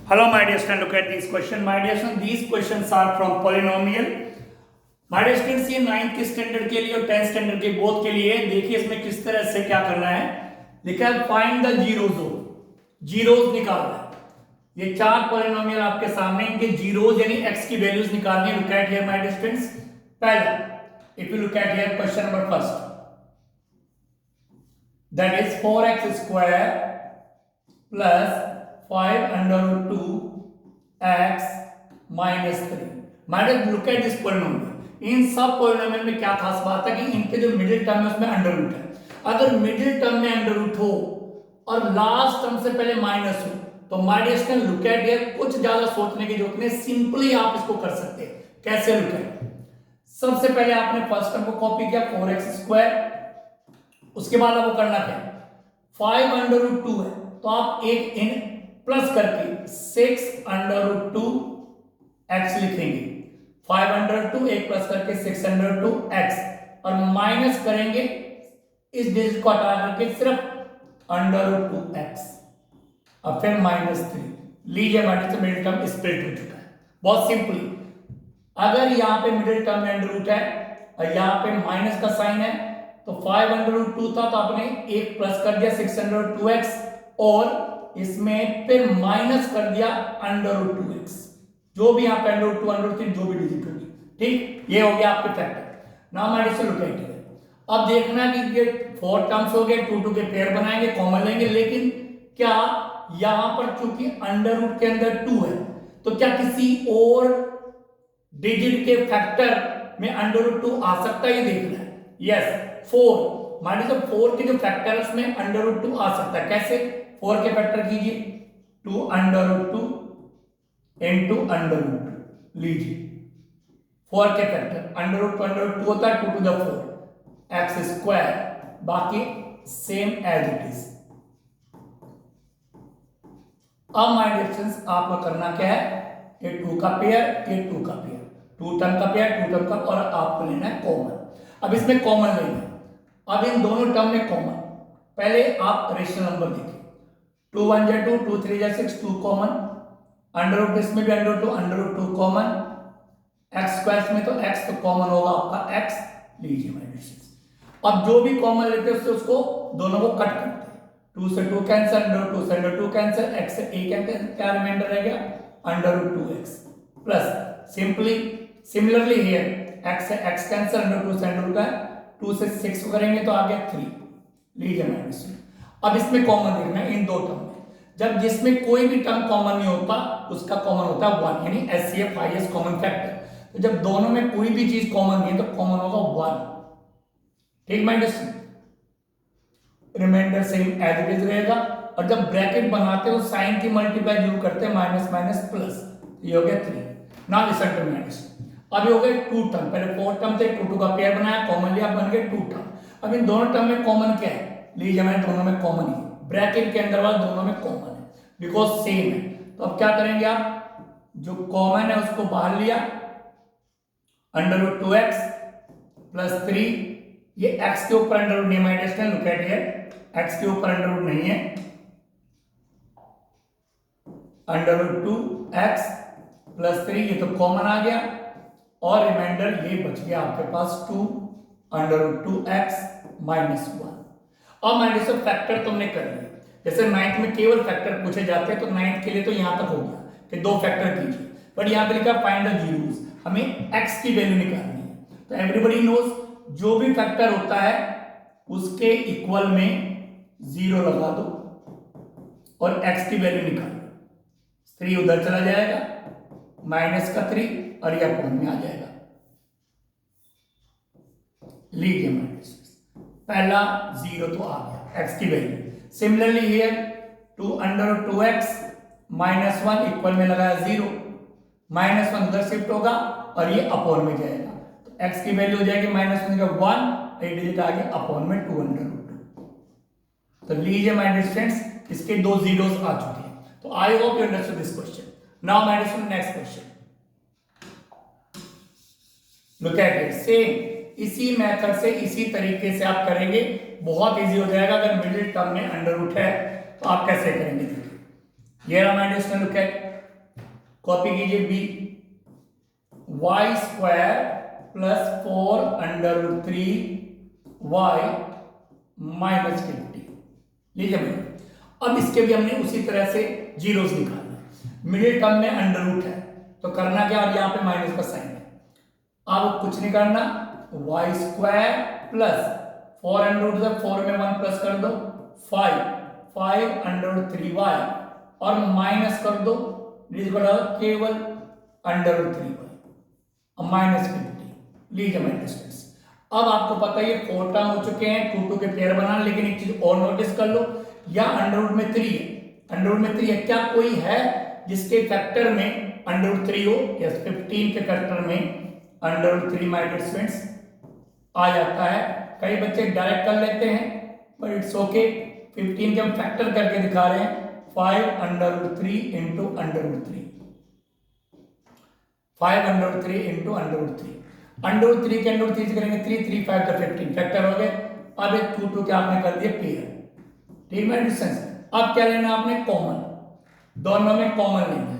Hello my dear student, look at this question. My dear student, these questions are from polynomial. My dear students, ये 9th के standard के लिए और 10th standard के both के लिए देखिए इसमें किस तरह से क्या करना है। लिखा है find the zeros of, zeros निकालना है। ये चार पॉलिनोमियल आपके सामने, इनके जीरोज यानी x की वैल्यूज निकालनी है। Look at here my dear students. पहला if you look at here question number first, that is 4x square plus 5 under root 2 x minus 3. Madam look at this polynomial. इन सब polynomial में क्या खास बात है कि इनके जो मिडिल टर्म है उसमें अंडर रूट है। अगर मिडिल टर्म में अंडर रूट हो और लास्ट टर्म से पहले माइनस हो तो my dear student look at here, कुछ ज्यादा सोचने की जरूरत नहीं, सिंपली आप इसको कर सकते हैं। कैसे लुक एट, सबसे पहले आपने फर्स्ट टर्म को कॉपी किया 4x स्क्वायर, उसके बाद आपको करना क्या, 5 अंडर रूट 2 है तो आप एक इन प्लस करके 6 अंडर रूट 2 एक्स लिखेंगे। 5 अंडर 2 एक प्लस करके 6 अंडर 2 एक्स, और माइनस करेंगे इस डिजिट को हटा करके सिर्फ अंडर रूट 2 एक्स, और फिर माइनस 3। लीजिए हमारे से मिडिल टर्म स्प्लिट हो चुका है। बहुत सिंपली, अगर यहां पे मिडिल टर्म में अंडर रूट है और यहां पे माइनस का साइन है तो 5 अंडर रूट 2 था तो आपने एक प्लस कर दिया 6 अंडर रूट 2 एक्स, और इसमें फिर माइनस कर दिया अंडर रूट 2x, जो भी यहाँ पे अंडर रूट 2 अंडर रूट 3 जो भी डिजिट होगी। ठीक, ये हो गया आपके factor. Now my dear look at here, अब देखना कि ये 4 टर्म्स हो गए, 2 2 के पेयर बनाएंगे, कॉमन लेंगे, लेकिन क्या यहां पर चूंकि अंडर रूट के अंदर 2 है तो क्या किसी और डिजिट के फैक्टर में अंडर रूट 2 आ सकता है, ये देखना है। यस 4, मान लीजिए 4 के जो फैक्टर है उसमें अंडर रूट 2 आ सकता है। कैसे, 4 के फैक्टर कीजिए 2 under root 2 into under root 2, लीजिए 4 के फैक्टर अंडर रूट 2 होता है 2 टू द 4 एक्स स्क्वायर, बाकी सेम एज इट इज। अब माय डियर स्टूडेंट्स आपको करना क्या है, ये 2 का पेयर, ये 2 का पेयर, 2 टर्म का पेयर, 2 टर्म का, और आपको लेना है कॉमन। अब इसमें कॉमन लेना है। अब इन दोनों टर्म में कॉमन, पहले आप रेशनल नंबर देखिए, 2 1 जा 2, 2 3 जा 6, 2 कॉमन, अंडर रूट इसमें भी under root 2 common, x square में तो x तो कॉमन होगा आपका x। लीजिए माय डियर, अब जो भी कॉमन लेते हैं उससे उसको दोनों को कट करते हैं, 2 से 2 कैंसिल, अंडर 2 से अंडर 2 कैंसिल, x से a कैंसिल, क्या रिमाइंडर रह गया under root 2x plus simply similarly here x से x कैंसिल, अंडर 2 से अंडर रूट का 2 से 6 को करेंगे तो आ गया 3। लीजिए माय डियर, अब इसमें कॉमन देखना है इन दो टर्म में। जब जिसमें कोई भी टर्म कॉमन नहीं होता उसका कॉमन होता है 1, यानी HCF हाईएस्ट कॉमन फैक्टर। तो जब दोनों में कोई भी चीज कॉमन नहीं है तो कॉमन होगा 1। ठीक my dear, remainder same as it is रहेगा, और जब ब्रैकेट बनाते हो साइन की मल्टीप्लाई जरूर करते हैं, माइनस माइनस प्लस, ये हो गया 3। Now listen to my dear, अब ये हो गए 2 टर्म, पहले 4 टर्म थे, 2 2 का पेयर बनाया, कॉमन लिया, बन गए 2 टर्म। अब इन दोनों टर्म में कॉमन क्या है, लीजिए मैंने दोनों में कॉमन ही, ब्रैकेट के अंदर वाला दोनों में कॉमन है बिकॉज सेम है। तो अब क्या करेंगे, आप जो कॉमन है उसको बाहर लिया, अंडर रूट 2x प्लस 3, ये x के ऊपर अंडर रूट नहीं, my dear student look at here, x के ऊपर अंडर रूट नहीं है, अंडर रूट 2x प्लस 3 ये तो कॉमन आ गया, और रिमाइंडर ये बच गया आपके पास 2 अंडर रूट 2x माइनस 1। अब माय डियर फैक्टर तुमने कर लिया, जैसे 9th में केवल फैक्टर पूछे जाते हैं तो 9th के लिए तो यहां तक हो गया कि 2 फैक्टर कीजिए, बट यहां पे लिखा फाइंड द जीरोस, हमें x की वैल्यू निकालनी है। तो एवरीबॉडी नोज जो भी फैक्टर होता है उसके इक्वल में 0 लगा दो और x की वैल्यू निकालो, 3 उधर चला जाएगा, माइनस का 3 और ये अपॉन में आ जाएगा। लीजिए माइनस, पहला 0 तो आ गया x की value. Similarly here 2 under 2x minus 1 equal में लगाया 0, माइनस 1 उधर शिफ्ट होगा और ये अपॉन में जाएगा, तो x की वैल्यू हो जाएगी माइनस 1 का 1, एक डिजिट आ गया अपॉन में 2 अंडर रूट 2। तो लीजिए माय डियर फ्रेंड्स, इसके 2 जीरोस आ चुके हैं। तो I hope you understood this question. Now my dear next question, look at it, same इसी मेथड से इसी तरीके से आप करेंगे, बहुत इजी हो जाएगा। अगर मिडिल टर्म में अंडर रूट है तो आप कैसे करेंगे, देखिए ये रहा my dear, look at, copy कीजिए B, y square plus 4 under root 3 y minus 50। लीजिए भाई, अब इसके भी हमने उसी तरह से जीरोस निकालना है। मिडिल टर्म में अंडर रूट है तो करना क्या, और यहाँ पे माइनस का साइन है। अब कुछ नहीं करना, y square plus 4 under root से 4 में 1 प्लस कर दो 5 अंडर रूट 3 वाई और माइनस कर दो केवल अंडर रूट 3 वाई माइनस 50। लीजिए माय डिस्टेंस, अब आपको पता है ये 4 टर्म हो चुके हैं, 2 2 के पेयर बनाना, लेकिन एक चीज और नोटिस कर लो, या अंडर रूट में 3 है, अंडर रूट में 3 है, क्या कोई है जिसके फैक्टर में अंडर रूट 3 हो? यस, 15 के फैक्टर में under root 3 my dear students आ जाता है। कई बच्चे डायरेक्ट कर लेते हैं बट इट्स ओके। 15 के हम फैक्टर करके दिखा रहे हैं, 5 under root 3 into under root 3, 5 under root 3 into under root 3, under root 3 के अंडर रूट 3 से करेंगे 3 3 5 का 15 फैक्टर हो गए। अब एक 2 2 के आपने कर दिए पेयर, ठीक है डिस्टेंस। अब क्या लेना आपने, कॉमन, दोनों में कॉमन लेना है,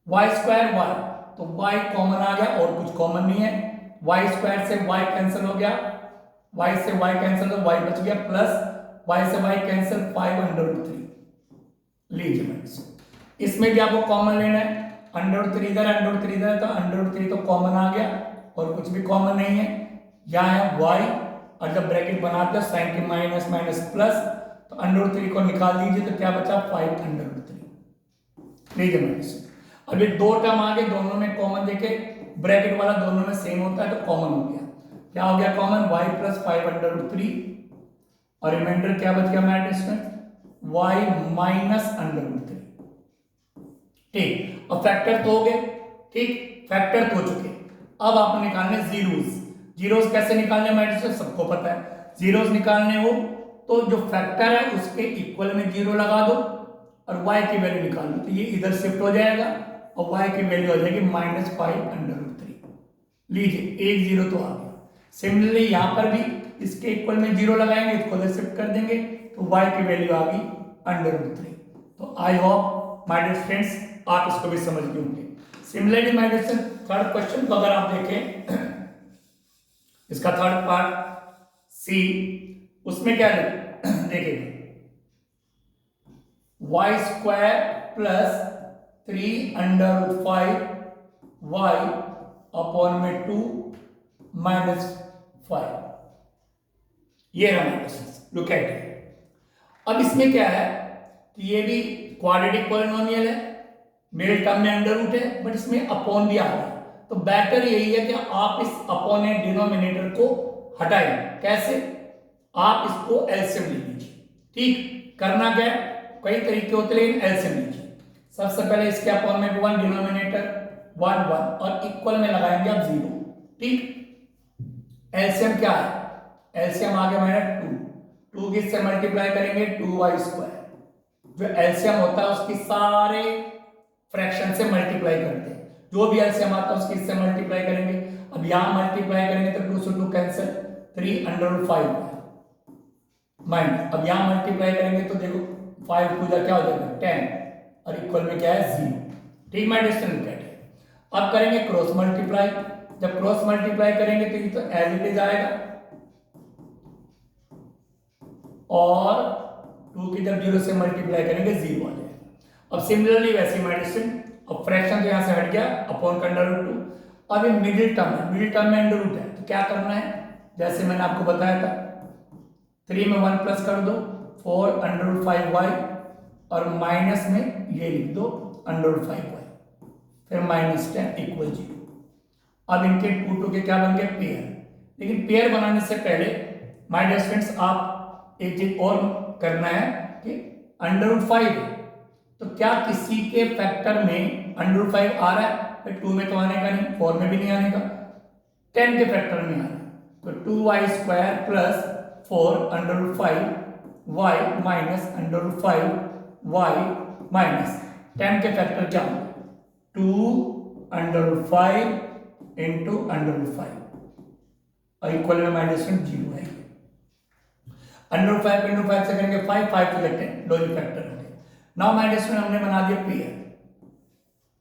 वाई स्क्वायर वाई, तो वाई कॉमन आ गया और कुछ कॉमन नहीं है, वाई स्क्वायर से वाई कैंसिल हो गया, वाई से वाई कैंसिल तो वाई बच गया, प्लस वाई से वाई कैंसिल 5 अंडर रूट 3। लीजिए मैं इसमें भी आपको कॉमन लेना है, अंडर रूट 3 इधर, अंडर रूट 3 इधर, तो अंडर रूट 3 तो कॉमन आ गया और कुछ भी कॉमन नहीं है, यहाँ है वाई, और जब ब्रैकेट बनाते हो साइन के माइनस माइनस प्लस, तो अंडर रूट 3 को निकाल दीजिए तो क्या बचा 5 अंडर रूट 3। लीजिए मैं अभी 2 टर्म आ गए, दोनों में कॉमन देखे, ब्रैकेट वाला दोनों में सेम होता है तो कॉमन हो गया, क्या हो गया common, y plus 5 under root 3 और रिमाइंडर क्या बच गया मेरे student, y minus under root 3। ठीक, अब फैक्टर तो हो गए, ठीक, फैक्टर तो हो चुके, अब आपको निकालने जीरोस। जीरोस कैसे निकालने मेरे स्टूडेंट, सबको पता है, जीरोस निकालने हो तो जो फैक्टर है उसके इक्वल में जीरो लगा दो और y की वैल्यू निकाल दो, तो ये इधर शिफ्ट हो जाएगा और y की वैल्यू हो जाएगी -5 अंडर रूट 3। लीजिए एक जीरो तो आ गया। सिमिलरली यहां पर भी इसके इक्वल में जीरो लगाएंगे, इसको इधर शिफ्ट कर देंगे तो y की वैल्यू आ गई अंडर रूट 3। तो I hope my dear friends आप इसको भी समझ गए होंगे। Similarly my dear third question को अगर आप देखें, इसका थर्ड पार्ट सी, उसमें क्या देखिए, y square plus 3 under root 5 y upon में 2 माइनस 5, ये रहा, लुक एट इट। अब इसमें क्या है कि ये भी क्वाड्रेटिक पॉलिनोमियल है, मिडिल टर्म में अंडर रूट है, बट इसमें अपॉन भी आ रहा है, तो बेटर यही है कि आप इस अपॉन डिनोमिनेटर को हटाइए। कैसे, आप इसको एलसीएम ले लीजिए। ठीक, करना क्या है, कई तरीके होते हैं लेकिन एलसीएम लीजिए। सबसे पहले इसके अपॉन में 1 डिनोमिनेटर 1 1 और इक्वल में लगाएंगे आप 0। ठीक, एलसीएम क्या है, एलसीएम आ गया मेरा 2 किससे मल्टीप्लाई करेंगे 2y स्क्वायर, जो एलसीएम होता है उसकी सारे फ्रैक्शन से मल्टीप्लाई करते हैं, जो भी एलसीएम आता है उसकी इससे मल्टीप्लाई करेंगे। अब यहां मल्टीप्लाई करेंगे तो 2 से 2 कैंसिल, 3 अंडर रूट 5 माइनस, अब यहां मल्टीप्लाई करेंगे तो देखो 5 पूजा क्या हो जाएगा 10 और इक्वल में क्या है 0। ठीक, माय डियर स्टूडेंट, अब करेंगे क्रॉस मल्टीप्लाई, जब क्रॉस मल्टीप्लाई करेंगे तो ये तो एज इट इज आएगा और 2 की जब 0 से मल्टीप्लाई करेंगे 0 आ जाएगा। अब सिमिलरली वैसे माय डियर स्टूडेंट, अब फ्रैक्शन तो यहां से हट गया अपॉन का अंडर रूट 2। अब ये मिडिल टर्म है, मिडिल टर्म में अंडर रूट है, तो क्या करना है, जैसे मैंने आपको बताया था 3 में 1 प्लस कर दो 4 अंडर रूट 5 वाई और माइनस में ये लिख दो अंडर रूट 5 वाई, फिर -10 इक्वल 0। अब इनके 2 2 के क्या बन गए पेयर, लेकिन पेयर बनाने से पहले माय डियर स्टूडेंट्स आप एक चीज और करना है कि अंडर रूट 5 है तो क्या किसी के फैक्टर में अंडर रूट 5 आ रहा है, 2 में तो आने का नहीं, 4 में भी नहीं आने का, 10 के फैक्टर में आ रहा है, तो 2y square plus 4 under root 5 y minus under root 5 y minus 10 के फैक्टर क्या होंगे 2 under root 5 into under root 5 और इक्वल में माइनस 0 है। अंडर रूट 5 इंटू 5 से करेंगे 5 5 to the 10 लॉजिक फैक्टर हो गया। नाउ माय डियर स्टूडेंट हमने बना दिया पेयर।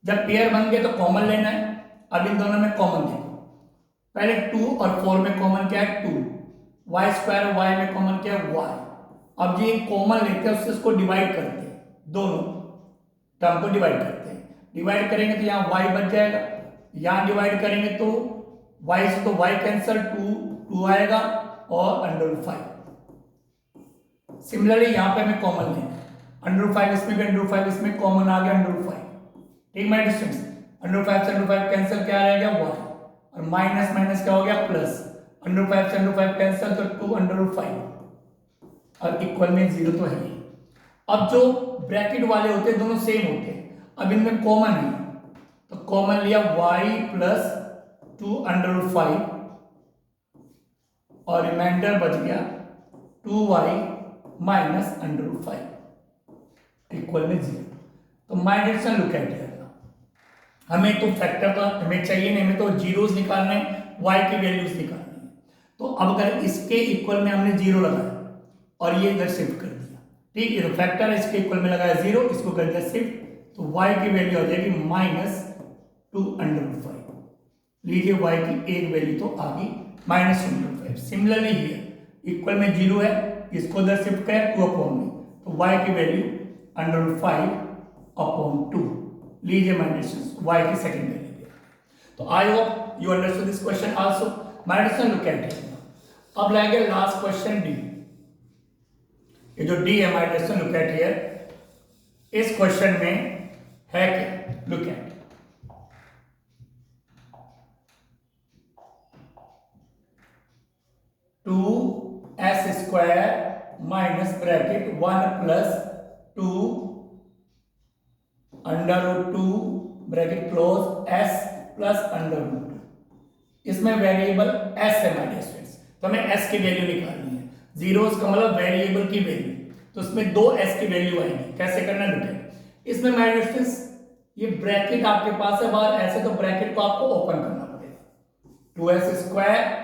जब पेयर बन गए तो कॉमन लेना है। अब इन दोनों में कॉमन देखो, पहले 2 और 4 में कॉमन क्या है 2, वाई स्क्वायर वाई में कॉमन क्या है वाई। अब ये कॉमन लेते हैं उससे इसको डिवाइड करते हैं, दोनों टर्म को डिवाइड करते हैं। डिवाइड करेंगे तो यहाँ वाई बच जाएगा, यहाँ डिवाइड करेंगे तो वाई से तो वाई कैंसल, 2 आएगा और √5। सिमिलरली यहाँ पे हमें कॉमन लेना है, √5 इसमें भी √5 इसमें कॉमन आ गया √5। ठीक माय डिस्टेंस, √5 से √5 कैंसिल क्या रहेगा y, और माइनस माइनस क्या हो गया प्लस, √5 से √5 कैंसिल तो 2 और इक्वल में 0 तो है ही। अब जो ब्रैकेट वाले होते हैं दोनों सेम होते हैं, अब इनमें कॉमन है तो कॉमन लिया y प्लस 2 और रिमाइंडर बच गया 2y माइनस √5 इक्वल में 0। तो my dear student look at here, हमें तो फैक्टर तो हमें चाहिए नहीं, हमें तो जीरोस निकालने, y की वैल्यूज निकालनी है। तो अब अगर इसके इक्वल में हमने 0 लगाया और ये इधर शिफ्ट कर दिया, ठीक है, तो फैक्टर इसके इक्वल में लगाया 0, इसको कर दिया शिफ्ट, तो y की वैल्यू आ जाएगी -2 लीजिए y की एक वैल्यू तो आ गई -2 सिमिलरली हियर इक्वल में 0 है, इसको इधर शिफ्ट करें 2 अपॉन में, तो y की वैल्यू √5/2 लीजिए माइनस y की सेकंड वैल्यू। तो I hope you understood this question also. Minus look at it. अब लाएंगे लास्ट क्वेश्चन डी। ये जो डी है माइनस लुक एट हियर, इस क्वेश्चन में है क्या, look at 2s² minus bracket 1 plus 2 √2 bracket close s plus √2। इसमें वेरिएबल s है माय डियर स्टूडेंट्स, तो हमें s की वैल्यू निकालनी है। जीरोस का मतलब वेरिएबल की वैल्यू, तो इसमें 2s की वैल्यू आएगी। कैसे करना लुक एट, इसमें माय डियर स्टूडेंट्स ये ब्रैकेट आपके पास है बाहर ऐसे, तो ब्रैकेट को आपको ओपन करना पड़ेगा। 2s²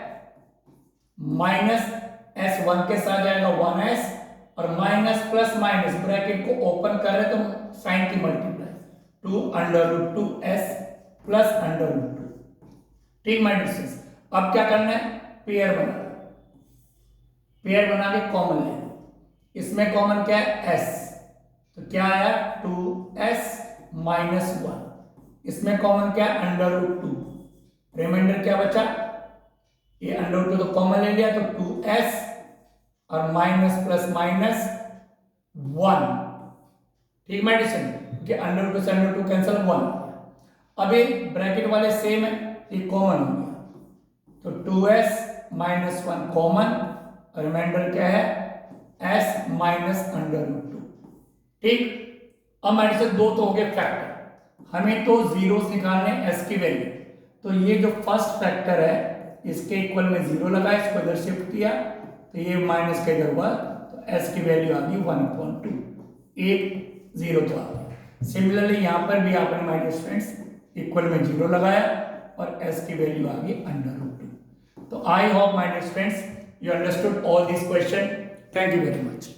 माइनस s1 के साथ जाएगा 1s और माइनस प्लस माइनस ब्रैकेट को ओपन कर रहे तो साइन की मल्टीप्लाई 2 √2s प्लस √2। ठीक माय डियर, अब क्या करना है, पेयर बनाना, पेयर बना के कॉमन लेना। इसमें कॉमन क्या है s, तो क्या आया 2s माइनस 1, इसमें कॉमन क्या है √2, रिमाइंडर क्या बचा, ये √2 तो कॉमन ले लिया तो 2s और माइनस प्लस माइनस 1। ठीक माय डियर, कि √2 से √2 कैंसिल 1। अब ये ब्रैकेट वाले सेम है, ये कॉमन हो गया तो 2s माइनस 1 कॉमन और रिमाइंडर क्या है s माइनस √2। ठीक, अब हमारे से दो तो हो गए फैक्टर, हमें तो जीरोस निकालने s की वैल्यू, तो ये जो फर्स्ट फैक्टर है इसके इक्वल में 0 लगा, इसको इधर शिफ्ट किया तो ये माइनस का इधर हुआ, तो s की वैल्यू आ गई 1/2, एक 0 तो आ गया। सिमिलरली यहाँ पर भी आपने माय डियर स्टूडेंट्स इक्वल में 0 लगाया और s की वैल्यू आ गई √2। तो I hope my dear students you understood all these questions. Thank you very much.